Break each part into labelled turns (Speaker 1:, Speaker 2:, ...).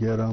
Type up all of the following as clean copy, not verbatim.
Speaker 1: 11,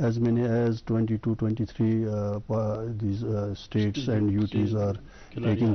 Speaker 1: as many as 22-23 these states and UTs are taking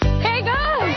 Speaker 2: Hey girls!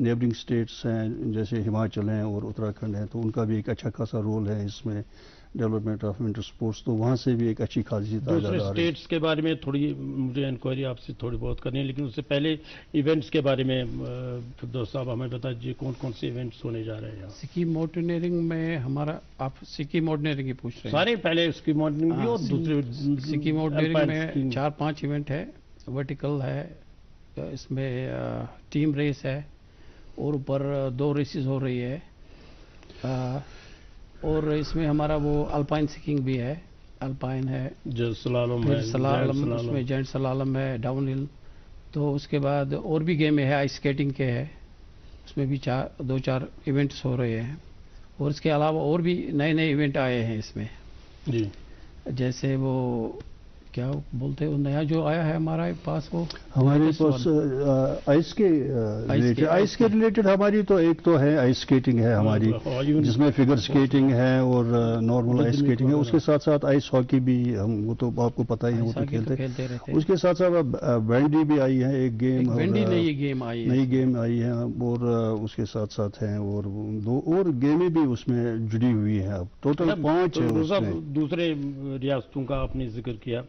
Speaker 1: Neighbouring states ہیں جیسے ہماچل ہیں اور اتراکھنڈ ہیں، تو ان کا بھی ایک اچھا خاصا رول ہے اس میں ڈیولپمنٹ آف ونٹر سپورٹس، تو وہاں سے بھی ایک اچھی خاصی تعداد
Speaker 3: دوسرے
Speaker 1: آ رہی ہے۔
Speaker 3: اسٹیٹس کے بارے میں تھوڑی مجھے انکوائری آپ سے تھوڑی بہت کرنی ہے، لیکن اس سے پہلے ایونٹس کے بارے میں فردوس صاحب ہمیں بتا دیجیے کون کون سے ایونٹس ہونے جا رہے ہیں یہاں؟
Speaker 4: سکی ماؤنٹینئرنگ میں ہمارا، آپ سکی ماؤنٹینئرنگ ہی پوچھ رہے ہیں؟
Speaker 3: سارے پہلے اس کی مارننگ بھی اور دوسرے
Speaker 4: سکی ماؤنٹینئرنگ میں 4-5 ایونٹ ہے، ورٹیکل ہے، اس میں ٹیم ریس ہے، اور اوپر 2 ریسز ہو رہی ہے، اور اس میں ہمارا وہ الپائن سکینگ بھی ہے، الپائن ہے،
Speaker 3: سلالم
Speaker 4: پھر
Speaker 3: ہے،
Speaker 4: سلالم، اس میں جینٹ سلالم ہے، ڈاؤن ہل، تو اس کے بعد اور بھی گیم ہے، آئس اسکیٹنگ کے ہے، اس میں بھی 2-4 ایونٹس ہو رہے ہیں، اور اس کے علاوہ اور بھی نئے نئے ایونٹ آئے ہیں اس میں،
Speaker 3: جی
Speaker 4: جیسے وہ کیا بولتے ہیں، وہ نیا جو آیا ہے ہمارے پاس، وہ
Speaker 1: ہمارے پاس آئس کے ریلیٹڈ ہماری تو ایک تو ہے آئس اسکیٹنگ ہے ہماری، جس میں فگر اسکیٹنگ ہے اور نارمل آئس اسکیٹنگ ہے، اس کے ساتھ ساتھ آئس ہاکی بھی، ہم وہ تو آپ کو پتہ ہی ہے، وہ تو کھیلتے ہیں، اس کے ساتھ ساتھ بینڈی بھی آئی ہے ایک گیم،
Speaker 4: نئی
Speaker 1: گیم آئی ہے، اور اس کے ساتھ ساتھ ہیں اور 2 اور گیمیں بھی اس میں جڑی ہوئی ہیں، اب ٹوٹل 5 ہیں۔
Speaker 3: دوسرے ریاستوں کا آپ نے ذکر کیا،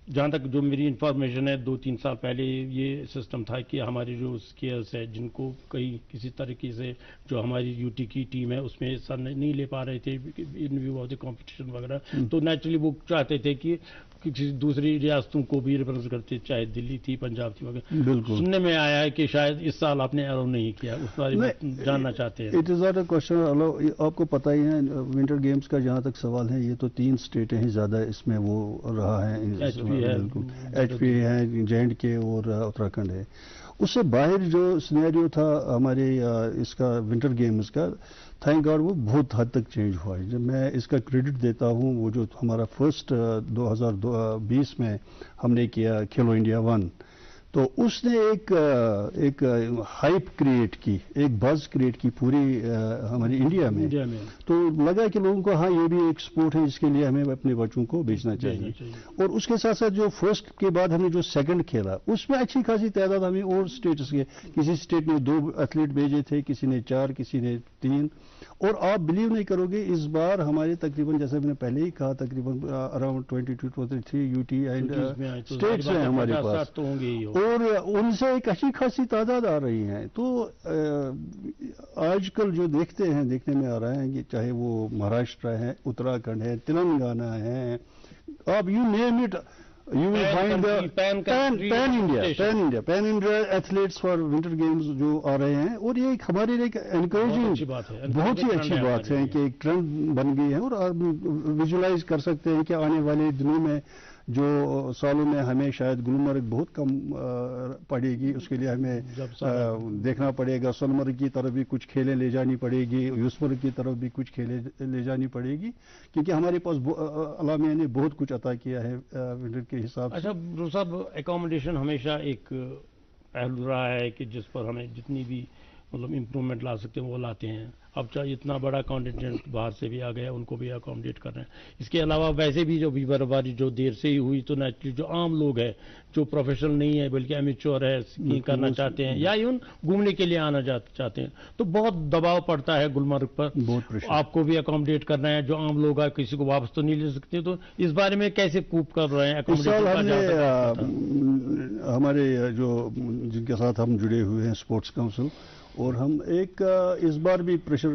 Speaker 3: جہاں تک جو میری انفارمیشن ہے 2-3 سال پہلے یہ سسٹم تھا کہ ہماری جو اسکیئرس ہے جن کو کسی طریقے سے جو ہماری یو ٹی کی ٹیم ہے اس میں حصہ نہیں لے پا رہے تھے in view of the competition وغیرہ، تو نیچرلی وہ چاہتے تھے کہ کسی دوسری ریاستوں کو بھی ریپرزینٹ کرتے، چاہے دلی تھی، پنجاب تھی وغیرہ۔
Speaker 1: بالکل
Speaker 3: سننے میں آیا ہے کہ شاید اس سال آپ نے الاؤ نہیں کیا، اس بارے میں جاننا چاہتے ہیں؟
Speaker 1: It is not a question allow, آپ کو پتہ ہی ہے ونٹر گیمز کا جہاں تک سوال ہے، یہ تو 3 اسٹیٹیں ہی زیادہ اس میں وہ رہا ہے، بالکل ایچ پی ہے، جینڈ کے اور اتراکھنڈ ہے۔ اس سے باہر جو سینیریو تھا ہمارے اس کا ونٹر گیمز کا، تھینک گاڈ وہ بہت حد تک چینج ہوا ہے۔ جب میں اس کا کریڈٹ دیتا ہوں، وہ جو ہمارا فرسٹ 2020 میں ہم نے کیا کھیلو انڈیا 1، تو اس نے ایک ہائپ کریٹ کی، ایک بز کریٹ کی پوری ہماری انڈیا میں، تو لگا کہ لوگوں کو ہاں یہ بھی ایک سپورٹ ہے جس کے لیے ہمیں اپنے بچوں کو بھیجنا چاہیے، اور اس کے ساتھ ساتھ جو فرسٹ کے بعد ہم نے جو سیکنڈ کھیلا اس میں اچھی خاصی تعداد ہمیں اور اسٹیٹس کے، کسی اسٹیٹ نے 2 ایتھلیٹ بھیجے تھے، کسی نے 4، کسی نے 3، اور آپ بلیو نہیں کرو گے اس بار ہمارے تقریباً جیسے میں نے پہلے ہی کہا تقریباً around 22-23 U T and states ہیں ہمارے پاس، اور ان سے ایک اچھی خاصی تعداد آ رہی ہیں۔ تو آج کل جو دیکھنے میں آ رہا ہے کہ چاہے وہ مہاراشٹر ہے، اتراکھنڈ ہے، تلنگانہ ہے، آپ you name it, you will find the pan India athletes for winter games جو آ رہے ہیں، اور یہ ہمارے لیے انکریجنگ بہت ہی اچھی بات ہے کہ ایک ٹرینڈ بن گئی ہے، اور آپ ویژولائز کر سکتے ہیں کہ آنے والے دنوں میں جو سالوں میں ہمیں شاید گلمرگ بہت کم پڑے گی، اس کے لیے ہمیں دیکھنا پڑے گا، سونمرگ کی طرف بھی کچھ کھیلیں لے جانی پڑے گی، یوسمرگ کی طرف بھی کچھ کھیلیں لے جانی پڑے گی، کیونکہ ہمارے پاس علامیہ نے بہت کچھ عطا کیا ہے ونٹر کے حساب سے۔
Speaker 3: اچھا روز صاحب، اکاموڈیشن ہمیشہ ایک پہلو رہا ہے کہ جس پر ہمیں جتنی بھی مطلب امپرومنٹ لا سکتے ہیں وہ لاتے ہیں، اب چاہے اتنا بڑا کانٹینجنٹ باہر سے بھی آ گیا ان کو بھی اکاموڈیٹ کر رہے ہیں۔ اس کے علاوہ ویسے بھی جو بھی برفباری جو دیر سے ہی ہوئی، تو نیچرلی جو عام لوگ ہیں جو پروفیشنل نہیں ہے بلکہ امیچور ہے، اسکیئنگ کرنا چاہتے ہیں یا ایون گھومنے کے لیے آنا چاہتے ہیں، تو بہت دباؤ پڑتا ہے گلمرگ پر، آپ کو بھی اکاموڈیٹ کرنا ہے، جو عام لوگ ہیں کسی کو واپس تو نہیں لے سکتے، تو اس بارے میں کیسے کوپ کر رہے ہیں؟
Speaker 1: ہمارے جو جن کے ساتھ ہم جڑے ہوئے ہیں اسپورٹس کاؤنسل، اور ہم ایک اس بار بھی پریشر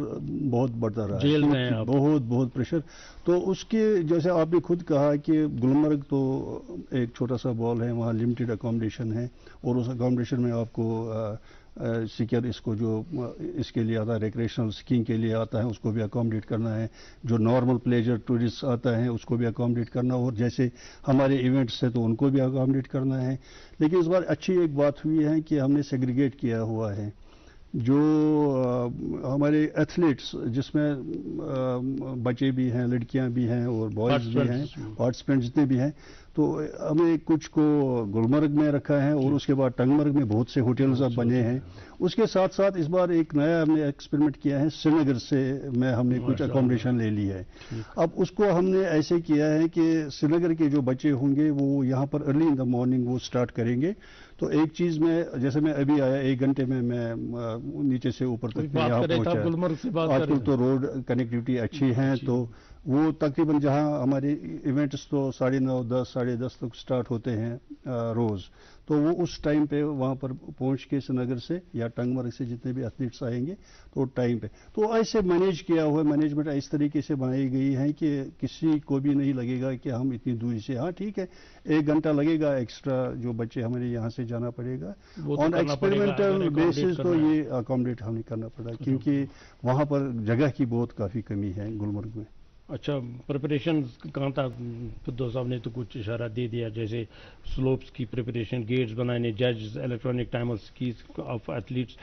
Speaker 1: بہت بڑھتا رہا ہے، بہت پریشر، تو اس کے جیسے آپ نے خود کہا کہ گلمرگ تو ایک چھوٹا سا بال ہے، وہاں لمیٹڈ اکاموڈیشن ہے، اور اس اکاموڈیشن میں آپ کو سکیئر اس کو جو اس کے لیے آتا ہے ریکریشنل اسکیئنگ کے لیے آتا ہے اس کو بھی اکاموڈیٹ کرنا ہے، جو نارمل پلیجر ٹورسٹ آتا ہے اس کو بھی اکاموڈیٹ کرنا، اور جیسے ہمارے ایونٹس ہیں تو ان کو بھی اکاموڈیٹ کرنا ہے۔ لیکن اس بار اچھی ایک بات ہوئی ہے کہ ہم نے سیگریگیٹ کیا ہوا ہے، جو ہمارے ایتھلیٹس جس میں بچے بھی ہیں، لڑکیاں بھی ہیں اور بوائز بھی ہیں، پارٹیسپینٹ جتنے بھی ہیں، تو ہمیں کچھ کو گلمرگ میں رکھا ہے اور اس کے بعد ٹنگمرگ میں بہت سے ہوٹلز اب بنے ہیں. اس کے ساتھ ساتھ اس بار ایک نیا ہم نے ایکسپیریمنٹ کیا ہے سری نگر سے میں ہم نے کچھ اکوموڈیشن لے لی ہے. اب اس کو ہم نے ایسے کیا ہے کہ سری نگر کے جو بچے ہوں گے وہ یہاں پر ارلی ان دا مارننگ وہ سٹارٹ کریں گے. تو ایک چیز میں جیسے میں ابھی آیا 1 گھنٹے میں نیچے سے اوپر تک یہاں پہنچا. آج کل تو روڈ کنیکٹیوٹی اچھی ہے تو وہ تقریباً جہاں ہمارے ایونٹس تو 9:30 10 10:30 تک سٹارٹ ہوتے ہیں روز, تو وہ اس ٹائم پہ وہاں پر پہنچ کے سری نگر سے یا ٹنگمرگ سے جتنے بھی ایتھلیٹس آئیں گے تو ٹائم پہ. تو ایسے مینیج کیا ہوا ہے, مینجمنٹ اس طریقے سے بنائی گئی ہے کہ کسی کو بھی نہیں لگے گا کہ ہم اتنی دوری سے, ہاں ٹھیک ہے 1 گھنٹہ لگے گا ایکسٹرا جو بچے ہمارے یہاں سے جانا پڑے گا آن ایکسپیریمنٹل بیسس, تو یہ اکوموڈیٹ ہمیں کرنا پڑا کیونکہ وہاں پر جگہ کی بہت کافی کمی ہے گلمرگ میں.
Speaker 3: اچھا, پریپریشن کہاں تھا؟ فردوس صاحب نے تو کچھ اشارہ دے دیا, جیسے سلوپس کی پریپریشن, گیٹس بنانے, ججز, electronic timer, skis of athletes,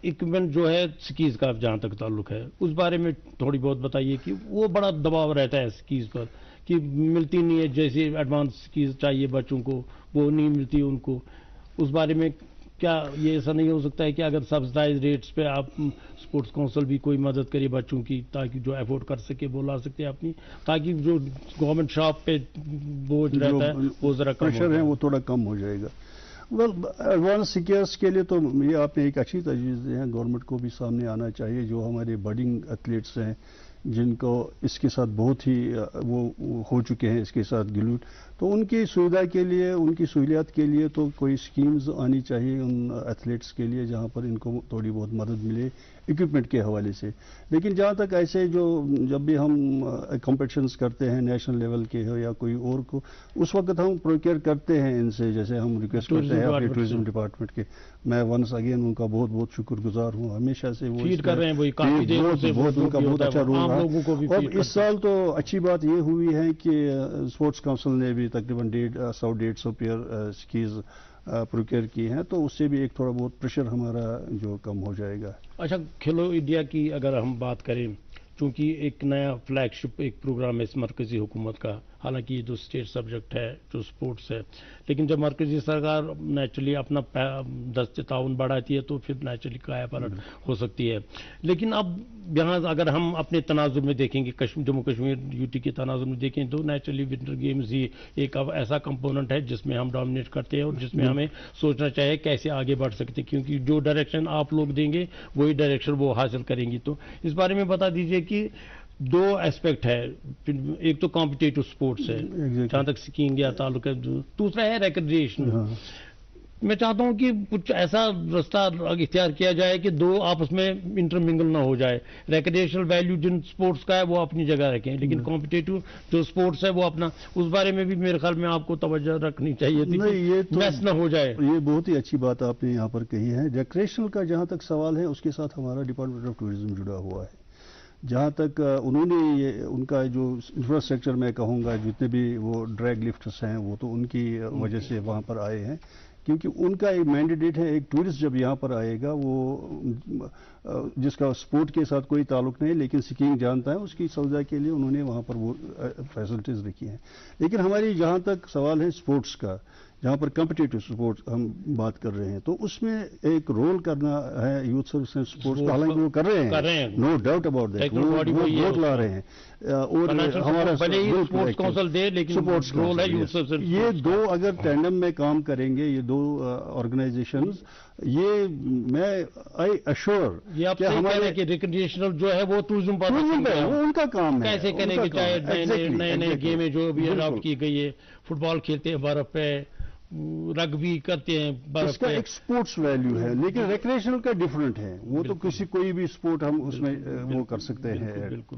Speaker 3: equipment جو ہے سکیز کا جہاں تک تعلق ہے اس بارے میں تھوڑی بہت بتائیے کہ وہ بڑا دباؤ رہتا ہے سکیز پر کہ ملتی نہیں ہے, جیسے ایڈوانس سکیز چاہیے بچوں کو وہ نہیں ملتی ان کو. اس بارے میں کیا یہ ایسا نہیں ہو سکتا ہے کہ اگر سبسڈائز ریٹس پہ آپ اسپورٹس کونسل بھی کوئی مدد کرے بچوں کی تاکہ جو افورڈ کر سکے وہ لا سکتے ہیں اپنی, تاکہ جو گورنمنٹ شاپ پہ بوجھ رہتا ہے وہ ذرا
Speaker 1: پریشر ہے وہ تھوڑا کم ہو جائے گا. ایڈوانس سکیئرس کے لیے تو یہ آپ نے ایک اچھی تجویز دی ہے, گورنمنٹ کو بھی سامنے آنا چاہیے. جو ہمارے بڈنگ ایتھلیٹس ہیں جن کو اس کے ساتھ بہت ہی وہ ہو چکے ہیں اس کے ساتھ گلوٹ, تو ان کی سویدھا کے لیے ان کی سہولیات کے لیے تو کوئی اسکیمز آنی چاہیے ان ایتھلیٹس کے لیے جہاں پر ان کو تھوڑی بہت مدد ملے اکوپمنٹ کے حوالے سے. لیکن جہاں تک ایسے جو جب بھی ہم کمپٹیشنز کرتے ہیں نیشنل لیول کے ہو یا کوئی اور کو, اس وقت ہم پروکیئر کرتے ہیں ان سے, جیسے ہم ریکویسٹ کرتے ہیں اپنے ٹورزم ڈپارٹمنٹ کے. میں ونس اگین ان کا بہت بہت شکر گزار ہوں, ہمیشہ سے وہ
Speaker 3: فیڈ کر رے ہیں, بہت
Speaker 1: ان کا بہت اچھا رول رہا. اور اس سال تو اچھی بات یہ ہوئی ہے کہ اسپورٹس کونسل نے بھی تقریباً 150 پیئر سکیز پروکیئر کی ہیں, تو اس سے بھی ایک تھوڑا بہت پریشر ہمارا جو کم ہو جائے گا.
Speaker 3: اچھا, کھیلو انڈیا کی اگر ہم بات کریں, چونکہ ایک نیا فلیگ شپ ایک پروگرام ہے اس مرکزی حکومت کا, حالانکہ یہ جو اسٹیٹ سبجیکٹ ہے جو سپورٹس ہے, لیکن جب مرکزی سرکار نیچرلی اپنا دست تعاون بڑھاتی ہے تو پھر نیچرلی قایا پلٹ ہو سکتی ہے. لیکن اب یہاں اگر ہم اپنے تناظر میں دیکھیں گے, جموں کشمیر یوٹی کے تناظر میں دیکھیں تو نیچرلی ونٹر گیمز ہی ایک اب ایسا کمپوننٹ ہے جس میں ہم ڈومینیٹ کرتے ہیں اور جس میں ہمیں سوچنا چاہیے کیسے آگے بڑھ سکتے ہیں, کیونکہ جو ڈائریکشن آپ لوگ دیں گے وہی ڈائریکشن وہ حاصل کریں گی. تو اس بارے میں بتا دیجئے کہ 2 ایسپیکٹ ہے, ایک تو کمپٹیٹو سپورٹس ہے جہاں تک سکینگ یا تعلق ہے, دوسرا ہے ریکریشن. میں چاہتا ہوں کہ کچھ ایسا رستہ اختیار کیا جائے کہ 2 آپس میں انٹرمنگل نہ ہو جائے. ریکریشنل ویلیو جن سپورٹس کا ہے وہ اپنی جگہ رکھیں, لیکن کمپٹیٹو جو سپورٹس ہے وہ اپنا, اس بارے میں بھی میرے خیال میں آپ کو توجہ رکھنی چاہیے تھی کہ میس نہ ہو جائے.
Speaker 1: یہ بہت ہی اچھی بات آپ نے یہاں پر کہی ہے. ریکریشنل کا جہاں تک سوال ہے اس کے ساتھ ہمارا ڈپارٹمنٹ آف ٹورزم جڑا ہوا ہے. جہاں تک انہوں نے یہ ان کا جو انفراسٹرکچر میں کہوں گا جتنے بھی وہ ڈریگ لفٹس ہیں وہ تو ان کی وجہ سے وہاں پر آئے ہیں, کیونکہ ان کا ایک مینڈیٹ ہے, ایک ٹورسٹ جب یہاں پر آئے گا وہ جس کا سپورٹ کے ساتھ کوئی تعلق نہیں لیکن سکینگ جانتا ہے, اس کی سویدھا کے لیے انہوں نے وہاں پر وہ فیسلٹیز رکھی ہیں. لیکن ہماری جہاں تک سوال ہے سپورٹس کا, جہاں پر کمپٹیٹو سپورٹس ہم بات کر رہے ہیں, تو اس میں ایک رول کرنا ہے یوتھ سروس اینڈ سپورٹس کا, حالانکہ وہ کر رہے ہیں, نو ڈاؤٹ اباؤٹ دیٹ, وہ ووٹ لا رہے ہیں. اور ہمارا
Speaker 3: سپورٹس کونسل دے, لیکن رول ہے یوتھ سروس.
Speaker 1: یہ 2 اگر ٹینڈم میں کام کریں گے یہ 2 آرگنائزیشنز, یہ میں آئی ایشور
Speaker 3: کہ ہمارے ریکریشنل جو ہے وہ ٹورزم پر
Speaker 1: وہ ان کا کام ہے,
Speaker 3: کیسے کریں گے, چاہے نئے گیمیں جو ابھی اڈاپٹ کی گئی ہے, فٹ بال کھیلتے ہیں برف پہ, رگبی کرتے ہیں برف پہ,
Speaker 1: اس کا ایک سپورٹس ویلیو ہے, لیکن ریکریشنل کا ڈیفرنٹ ہے. وہ تو کوئی بھی سپورٹ ہم اس میں وہ کر سکتے ہیں.
Speaker 3: بالکل.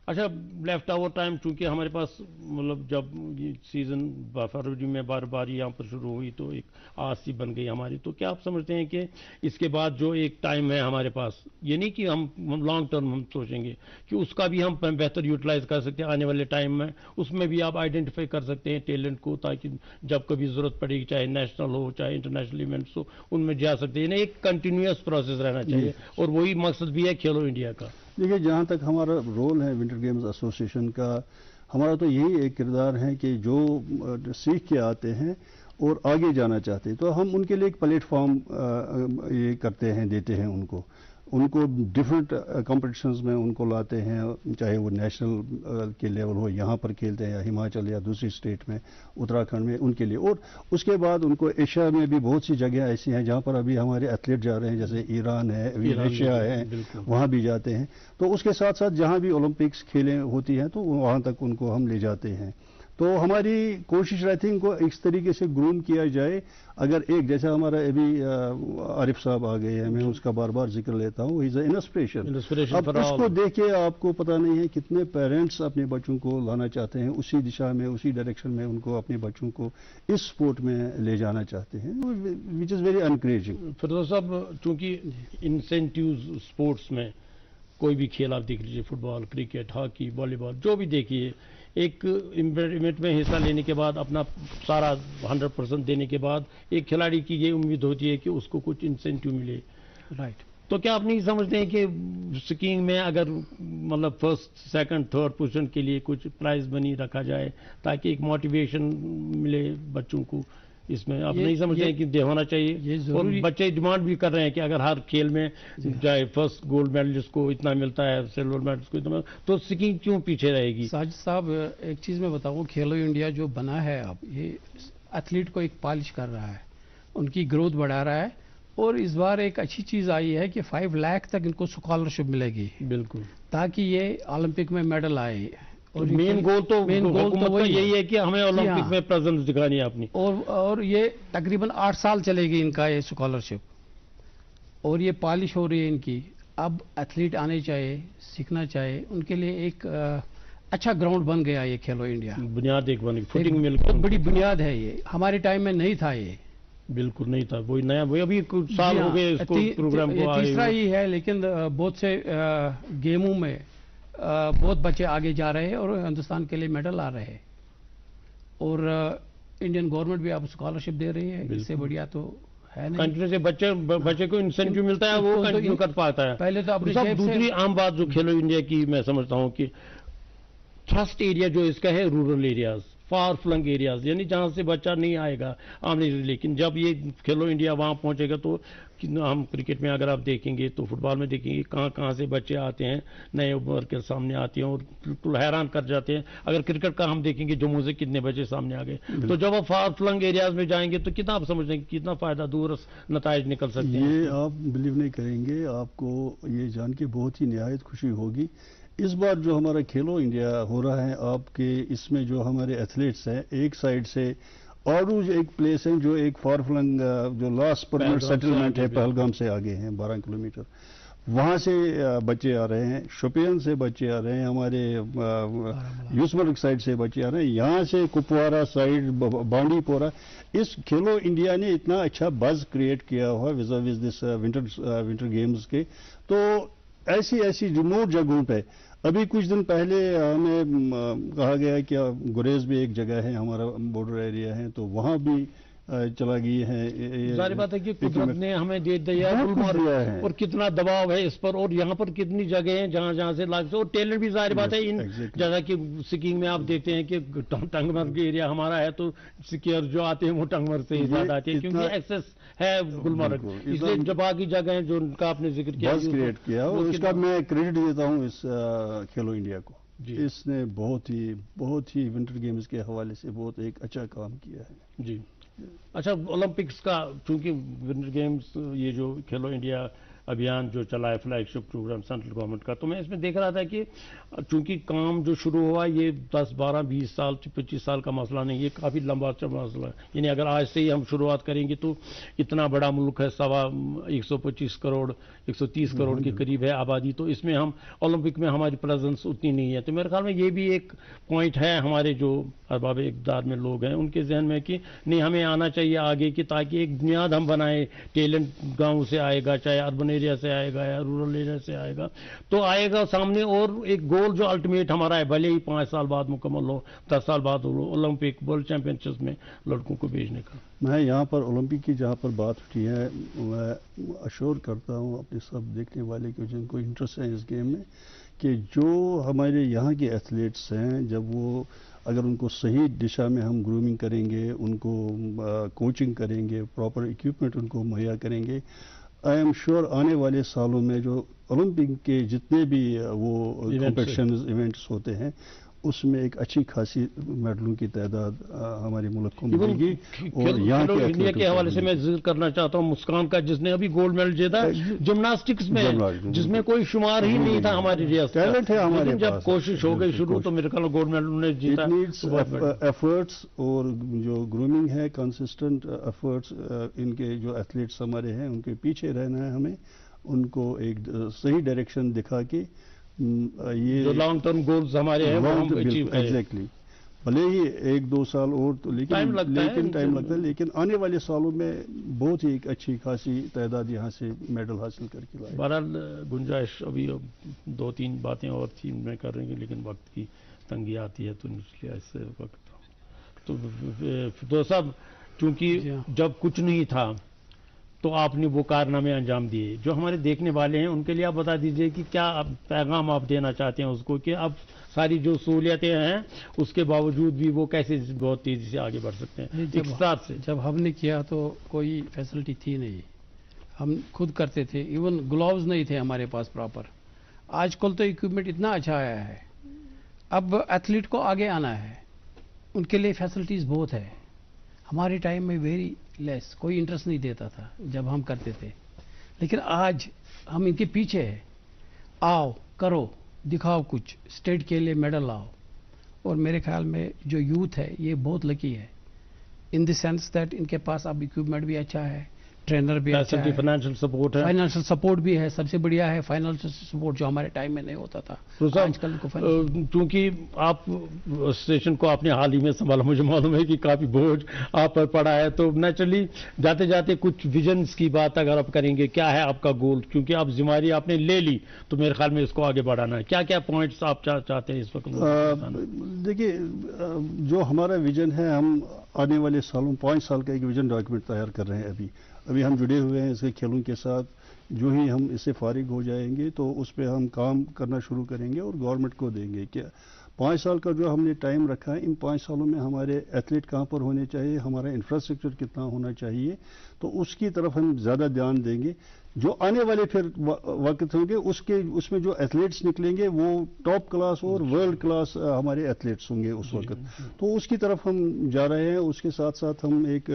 Speaker 3: اچھا, لیفٹ اوور ٹائم چونکہ ہمارے پاس مطلب جب یہ سیزن فروری میں باری یہاں پر شروع ہوئی تو ایک آس سی بن گئی ہماری, تو کیا آپ سمجھتے ہیں کہ اس کے بعد جو ایک ٹائم ہے ہمارے پاس, یہ نہیں کہ ہم لانگ ٹرم ہم سوچیں گے کہ اس کا بھی ہم بہتر یوٹیلائز کر سکتے ہیں آنے والے ٹائم میں, اس میں بھی آپ آئیڈینٹیفائی کر سکتے ہیں ٹیلنٹ کو, تاکہ جب کبھی ضرورت پڑے گی چاہے نیشنل ہو چاہے انٹرنیشنل ایونٹس ہو ان میں جا سکتے ہیں. ایک کنٹینیوس پروسیس رہنا چاہیے, اور وہی مقصد بھی ہے کھیلو انڈیا کا.
Speaker 1: دیکھیے, جہاں تک ہمارا رول ہے ونٹر گیمز ایسوسی ایشن کا, ہمارا تو یہی ایک کردار ہے کہ جو سیکھ کے آتے ہیں اور آگے جانا چاہتے ہیں تو ہم ان کے لیے ایک پلیٹ فارم یہ کرتے ہیں، دیتے ہیں ان کو ڈفرینٹ کمپٹیشنز میں ان کو لاتے ہیں، چاہے وہ نیشنل کے لیول ہو، یہاں پر کھیلتے ہیں یا ہماچل یا دوسری اسٹیٹ میں، اتراکھنڈ میں، ان کے لیے. اور اس کے بعد ان کو ایشیا میں بھی بہت سی جگہیں ایسی ہیں جہاں پر ابھی ہمارے ایتھلیٹ جا رہے ہیں، جیسے ایران ہے، ایشیا ہے، وہاں بھی جاتے ہیں. تو اس کے ساتھ ساتھ جہاں بھی اولمپکس کھیلیں ہوتی ہیں تو وہاں تک ان کو ہم لے جاتے ہیں. تو ہماری کوشش رہتی ہے ان کو اس طریقے سے گروم کیا جائے. اگر ایک جیسا ہمارا ابھی عارف صاحب آ گئے ہیں، میں اس کا بار بار ذکر لیتا ہوں، ہی از اے انسپریشن. اب اس کو دیکھے آپ کو پتہ نہیں ہے کتنے پیرنٹس اپنے بچوں کو لانا چاہتے ہیں اسی دشا میں، اسی ڈائریکشن میں ان کو اپنے بچوں کو اس سپورٹ میں لے جانا چاہتے ہیں، وچ از ویری انکریجنگ.
Speaker 3: فردوس صاحب، چونکہ انسینٹیوز اسپورٹس میں کوئی بھی کھیل آپ دیکھ لیجیے، فٹ بال، کرکٹ، ہاکی، والی بال، جو بھی دیکھیے، ایک ایونٹ میں حصہ لینے کے بعد اپنا سارا 100% دینے کے بعد ایک کھلاڑی کی یہ امید ہوتی ہے کہ اس کو کچھ انسینٹیو ملے.
Speaker 4: رائٹ.
Speaker 3: تو کیا آپ نہیں سمجھتے ہیں کہ سکینگ میں اگر مطلب فرسٹ، سیکنڈ، تھرڈ پوزیشن کے لیے کچھ پرائز بنی رکھا جائے تاکہ ایک موٹیویشن ملے بچوں کو؟ اس میں آپ نہیں سمجھتے ہیں کہ ہونا چاہیے؟ اور بچے ڈیمانڈ بھی کر رہے ہیں کہ اگر ہر کھیل میں چاہے فرسٹ گولڈ میڈلسٹ کو اتنا ملتا ہے، سلور میڈلسٹ کو اتنا، تو سکینگ کیوں پیچھے رہے گی؟
Speaker 4: ساجد صاحب، ایک چیز میں بتاؤں، کھیلو انڈیا جو بنا ہے اب، یہ ایتھلیٹ کو ایک پالش کر رہا ہے، ان کی گروتھ بڑھا رہا ہے. اور اس بار ایک اچھی چیز آئی ہے کہ 5 لاکھ تک ان کو اسکالرشپ ملے گی،
Speaker 3: بالکل،
Speaker 4: تاکہ یہ اولمپک میں میڈل آئے.
Speaker 3: اور مین گول تو وہی یہی ہے کہ ہمیں اولمپک میں پریزنس دکھانی ہے اپنی.
Speaker 4: اور یہ تقریباً 8 سال چلے گی ان کا یہ اسکالرشپ، اور یہ پالش ہو رہی ہے ان کی. اب ایتھلیٹ آنے چاہیے، سیکھنا چاہیے، ان کے لیے ایک اچھا گراؤنڈ بن گیا یہ کھیلو انڈیا.
Speaker 3: بنیاد ایک بن گئی، فوٹنگ مل
Speaker 4: بہت بڑی بنیاد ہے یہ، ہمارے ٹائم میں نہیں تھا یہ.
Speaker 3: بالکل نہیں تھا، وہی نیا، وہ ابھی کچھ سال ہو گئے اس کو پروگرام کو.
Speaker 4: یہ تیسرا ہی ہے، لیکن بہت سے گیموں میں بہت بچے آگے جا رہے ہیں اور ہندوستان کے لیے میڈل آ رہے ہیں. اور انڈین گورنمنٹ بھی اب اسکالرشپ دے رہی ہے، اس سے بڑھیا تو ہے نہیں.
Speaker 3: کنٹینیو سے بچے کو انسینٹیو ملتا ہے، وہ کنٹینیو کر پاتا ہے.
Speaker 4: پہلے تو اپنی
Speaker 3: دوسری عام بات جو کھیلو انڈیا کی میں سمجھتا ہوں کہ تھرسٹ ایریا جو اس کا ہے، rural areas, for filling areas, یعنی جہاں سے بچہ نہیں آئے گا آمنے. لیکن جب یہ کھیلو انڈیا وہاں پہنچے گا تو ہم کرکٹ میں اگر آپ دیکھیں گے تو فٹ بال میں دیکھیں گے کہاں سے بچے آتے ہیں، نئے ابھر کے سامنے آتے ہیں اور بالکل حیران کر جاتے ہیں. اگر کرکٹ کا ہم دیکھیں گے جموں سے کتنے بچے سامنے آ گئے، تو جب آپ فار فلنگ ایریاز میں جائیں گے تو کتنا آپ سمجھیں گے کتنا فائدہ دور نتائج نکل سکتے ہیں.
Speaker 1: یہ آپ بلیو نہیں کریں گے، آپ کو یہ جان کے بہت ہی نہایت خوشی ہوگی. اس بار جو ہمارا کھیلو انڈیا ہو رہا ہے آپ کے، اس میں جو ہمارے ایتھلیٹس ہیں، ایک سائیڈ سے اوروج ایک پلیس ہے جو ایک فار فلنگ جو لاسٹ پرمنٹ سیٹلمنٹ ہے، پہلگام سے آگے ہیں 12 کلومیٹر، وہاں سے بچے آ رہے ہیں، شوپین سے بچے آ رہے ہیں، ہمارے یوسمرگ سائڈ سے بچے آ رہے ہیں، یہاں سے کپوارہ سائڈ، بانڈی پورہ. اس کھیلو انڈیا نے اتنا اچھا بز کریٹ کیا ہوا وز دس ونٹر گیمز کے. تو ایسی ریموٹ جگہوں پہ ابھی کچھ دن پہلے ہمیں کہا گیا کہ گریز بھی ایک جگہ ہے، ہمارا بارڈر ایریا ہے، تو وہاں بھی چلا گئی ہے.
Speaker 3: ظاہر بات ہے کہ قدرت نے ہمیں دے دیا ہے اور کتنا دباؤ ہے اس پر، اور یہاں پر کتنی جگہ ہیں جہاں سے لاکھ سے، اور ٹیلنٹ بھی ظاہر بات ہے ان جگہ کی. سکینگ میں آپ دیکھتے ہیں کہ ٹنگ مرگ ایریا ہمارا ہے تو سکیئر جو آتے ہیں وہ ٹنگ مرگ سے ہی زیادہ آتے ہیں کیونکہ ایکسیس ہے گلمرگ. اس لیے جو باقی جگہ ہیں جو ان کا آپ نے ذکر کیا
Speaker 1: کریٹ کیا، اور اس کا میں کریڈٹ دیتا ہوں اس کھیلو انڈیا کو. اس نے بہت ہی ونٹر گیمز کے حوالے سے بہت ایک اچھا کام کیا ہے.
Speaker 3: جی اچھا، اولمپکس کا چونکہ ونٹر گیمز یہ جو کھیلو انڈیا ابھیان جو چلا ہے فلیگ شپ پروگرام سینٹرل گورنمنٹ کا، تو میں اس میں دیکھ رہا تھا کہ چونکہ کام جو شروع ہوا یہ 10 12 20 سال 25 سال کا مسئلہ نہیں، یہ کافی لمبا مسئلہ ہے. یعنی اگر آج سے ہی ہم شروعات کریں گے تو اتنا بڑا ملک ہے، 125 کروڑ 130 کروڑ کے قریب ہے آبادی، تو اس میں ہم اولمپک میں ہماری پریزنس اتنی نہیں ہے. تو میرے خیال میں یہ بھی ایک پوائنٹ ہے ہمارے جو ارباب اقتدار میں لوگ ہیں ان کے ذہن میں کہ نہیں ہمیں آنا چاہیے آگے کی، تاکہ ایک بنیاد ہم بنائیں. ٹیلنٹ گاؤں سے آئے گا، چاہے اربن ایریا سے آئے گا یا رورل ایریا سے آئے گا، تو آئے گا سامنے. اور ایک گول جو الٹیمیٹ ہمارا ہے، بھلے ہی 5 سال بعد مکمل ہو، 10 سال بعد ہو، اولمپک ورلڈ چیمپئن شپ میں لڑکوں کو بھیجنے کا.
Speaker 1: میں یہاں پر اولمپک کی جہاں پر بات اٹھی ہے، میں اشور کرتا ہوں اپنے سب دیکھنے والے کو جن کو انٹرسٹ ہے اس گیم میں، کہ جو ہمارے یہاں کے ایتھلیٹس ہیں، جب وہ اگر ان کو صحیح دشا میں ہم گرومنگ کریں گے، ان کو کوچنگ کریں گے، پراپر اکوپمنٹ ان کو مہیا کریں گے، آئی ایم شیور آنے والے سالوں میں جو اولمپک کے جتنے بھی وہ کمپٹیشنز ایونٹس ہوتے ہیں اس میں ایک اچھی خاصی میڈلوں کی تعداد ہمارے ملک کو ملے گی۔ اور یہاں کے
Speaker 3: انڈیا کے حوالے سے میں ذکر کرنا چاہتا ہوں مسکان کا، جس نے ابھی گولڈ میڈل جیتا جمناسٹکس میں، جس میں کوئی شمار ہی نہیں تھا ہماری ریاست کا،
Speaker 1: ٹیلنٹ ہے ہمارے پاس،
Speaker 3: جب کوشش ہو گئی شروع تو میرے خیال گولڈ میڈل نے جیتا۔
Speaker 1: ایفرٹس اور جو گرومنگ ہے، کنسسٹنٹ ایفرٹس، ان کے جو ایتھلیٹس ہمارے ہیں ان کے پیچھے رہنا ہے ہمیں، ان کو ایک صحیح ڈائریکشن دکھا کے یہ
Speaker 3: جو لانگ ٹرم گولز ہمارے ہیں وہ ہم اچیو کریں۔
Speaker 1: ایگزیکٹلی، بھلے ہی 1-2 سال اور تو لیکن ٹائم لگتا ہے، لیکن آنے والے سالوں میں بہت ہی ایک اچھی خاصی تعداد یہاں سے میڈل حاصل کر کے لائے۔
Speaker 3: بہرحال گنجائش ابھی 2-3 باتیں اور تھی میں کر رہیں گے، لیکن وقت کی تنگی آتی ہے تو اس لیے ایسے وقت تو فردوس صاحب، چونکہ جب کچھ نہیں تھا تو آپ نے وہ کارنامے انجام دیے، جو ہمارے دیکھنے والے ہیں ان کے لیے آپ بتا دیجئے کہ کیا پیغام آپ دینا چاہتے ہیں اس کو، کہ اب ساری جو سہولیتیں ہیں اس کے باوجود بھی وہ کیسے بہت تیزی سے آگے بڑھ سکتے ہیں ایک ساتھ سے؟
Speaker 4: جب ہم نے کیا تو کوئی فیسلٹی تھی نہیں، ہم خود کرتے تھے، ایون گلوز نہیں تھے ہمارے پاس پراپر۔ آج کل تو اکوپمنٹ اتنا اچھا آیا ہے، اب ایتھلیٹ کو آگے آنا ہے، ان کے لیے فیسلٹیز بہت ہے۔ ہمارے ٹائم میں ویری لیس، کوئی انٹرسٹ نہیں دیتا تھا جب ہم کرتے تھے، لیکن آج ہم ان کے پیچھے ہیں، آؤ کرو، دکھاؤ کچھ، اسٹیٹ کے لیے میڈل لاؤ۔ اور میرے خیال میں جو یوتھ ہے یہ بہت لکی ہے، ان دی سینس دیٹ ان کے پاس اب اکوپمنٹ بھی اچھا ہے، ٹرینر بھی اچھا ہے،
Speaker 3: فائنینشیل سپورٹ ہے،
Speaker 4: فائنینشیل سپورٹ بھی ہے، سب سے بڑھیا ہے فائنینشیل سپورٹ جو ہمارے ٹائم میں نہیں ہوتا تھا آج کل کو۔
Speaker 3: چونکہ آپ اسٹیشن کو آپ نے حال ہی میں سنبھالا، مجھے معلوم ہے کہ کافی بوجھ آپ پر پڑا ہے، تو نیچرلی جاتے جاتے کچھ ویژنز کی بات اگر آپ کریں گے، کیا ہے آپ کا گول؟ کیونکہ آپ ذمہ داری آپ نے لے لی تو میرے خیال میں اس کو آگے بڑھانا ہے، کیا کیا پوائنٹس آپ چاہتے ہیں اس وقت؟
Speaker 1: دیکھیے، جو ہمارا ویژن ہے، ہم آنے والے سالوں 5 سال کا ایک ویژن ڈاکیومنٹ تیار کر رہے ہیں۔ ابھی ہم جڑے ہوئے ہیں اس کے کھیلوں کے ساتھ، جو ہی ہم اس سے فارغ ہو جائیں گے تو اس پہ ہم کام کرنا شروع کریں گے اور گورنمنٹ کو دیں گے کہ 5 سال کا جو ہم نے ٹائم رکھا ہے، ان 5 سالوں میں ہمارے ایتھلیٹ کہاں پر ہونے چاہیے، ہمارا انفراسٹرکچر کتنا ہونا چاہیے، تو اس کی طرف ہم زیادہ دھیان دیں گے۔ جو آنے والے پھر وقت ہوں گے اس میں جو ایتھلیٹس نکلیں گے وہ ٹاپ کلاس اور ورلڈ کلاس ہمارے ایتھلیٹس ہوں گے اس وقت، تو اس کی طرف ہم جا رہے ہیں۔ اس کے ساتھ ساتھ ہم ایک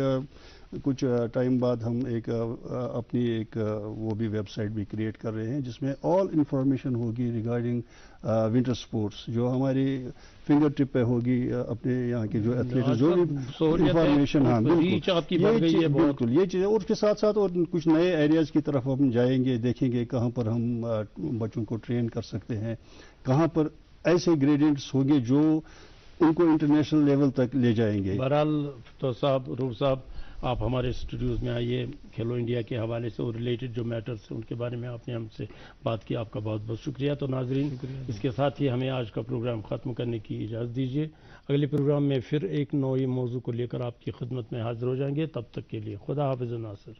Speaker 1: کچھ ٹائم بعد ہم ایک اپنی ایک وہ بھی ویب سائٹ بھی کریٹ کر رہے ہیں جس میں آل انفارمیشن ہوگی ریگارڈنگ ونٹر سپورٹس، جو ہماری فنگر ٹپ پہ ہوگی اپنے یہاں کے جو ایتھلیٹس، جو بھی انفارمیشن۔ ہاں بالکل یہ چیز ہے، اور اس کے ساتھ ساتھ اور کچھ نئے ایریاز کی طرف ہم جائیں گے، دیکھیں گے کہاں پر ہم بچوں کو ٹرین کر سکتے ہیں، کہاں پر ایسے گریڈینٹس ہوں گے جو ان کو انٹرنیشنل لیول تک لے جائیں گے۔
Speaker 3: بہرحال تو صاحب، روح صاحب، آپ ہمارے اسٹوڈیوز میں آئیے، کھیلو انڈیا کے حوالے سے اور ریلیٹڈ جو میٹرز ہیں ان کے بارے میں آپ نے ہم سے بات کی، آپ کا بہت بہت شکریہ۔ تو ناظرین، اس کے ساتھ ہی ہمیں آج کا پروگرام ختم کرنے کی اجازت دیجیے۔ اگلے پروگرام میں پھر ایک نئے موضوع کو لے کر آپ کی خدمت میں حاضر ہو جائیں گے، تب تک کے لیے خدا حافظ ناصر۔